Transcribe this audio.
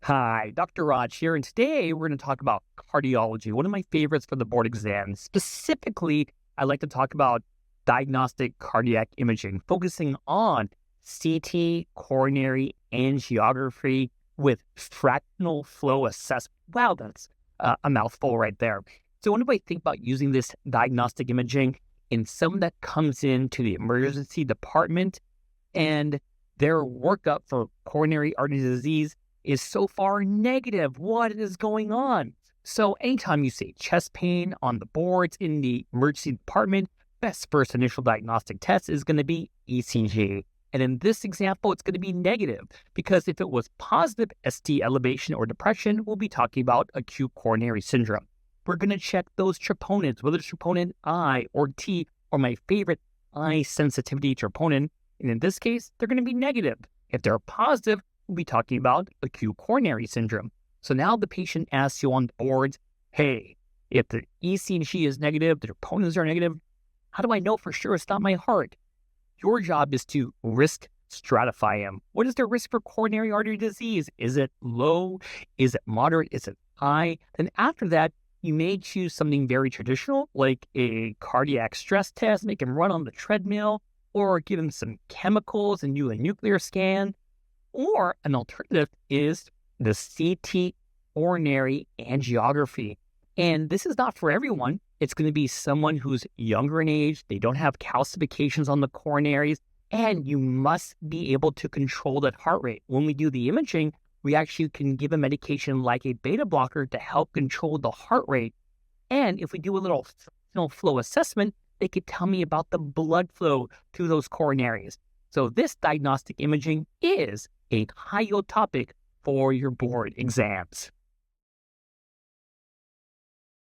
Hi, Dr. Raj here, and today we're going to talk about cardiology, one of my favorites for the board exam. Specifically, I like to talk about diagnostic cardiac imaging, focusing on CT, coronary angiography with fractional flow assessment. Wow, that's a mouthful right there. So when do I think about using this diagnostic imaging in someone that comes into the emergency department and their workup for coronary artery disease is so far negative? What is going on? So anytime you say chest pain on the boards in the emergency department, best first initial diagnostic test is going to be ECG. And in this example, it's going to be negative because if it was positive ST elevation or depression, we'll be talking about acute coronary syndrome. We're going to check those troponins, whether it's troponin I or T, or my favorite, eye sensitivity troponin. And in this case, they're going to be negative. If they're positive, we'll be talking about acute coronary syndrome. So now the patient asks you on the boards, hey, if the ECG is negative, the troponins are negative, how do I know for sure it's not my heart? Your job is to risk stratify them. What is their risk for coronary artery disease? Is it low? Is it moderate? Is it high? Then after that, you may choose something very traditional, like a cardiac stress test, make them run on the treadmill, or give them some chemicals and do a nuclear scan. Or an alternative is the CT coronary angiography. And this is not for everyone. It's going to be someone who's younger in age, they don't have calcifications on the coronaries, and you must be able to control that heart rate. When we do the imaging, we actually can give a medication like a beta blocker to help control the heart rate. And if we do a little flow assessment, they could tell me about the blood flow to those coronaries. So this diagnostic imaging is a high-yield topic for your board exams.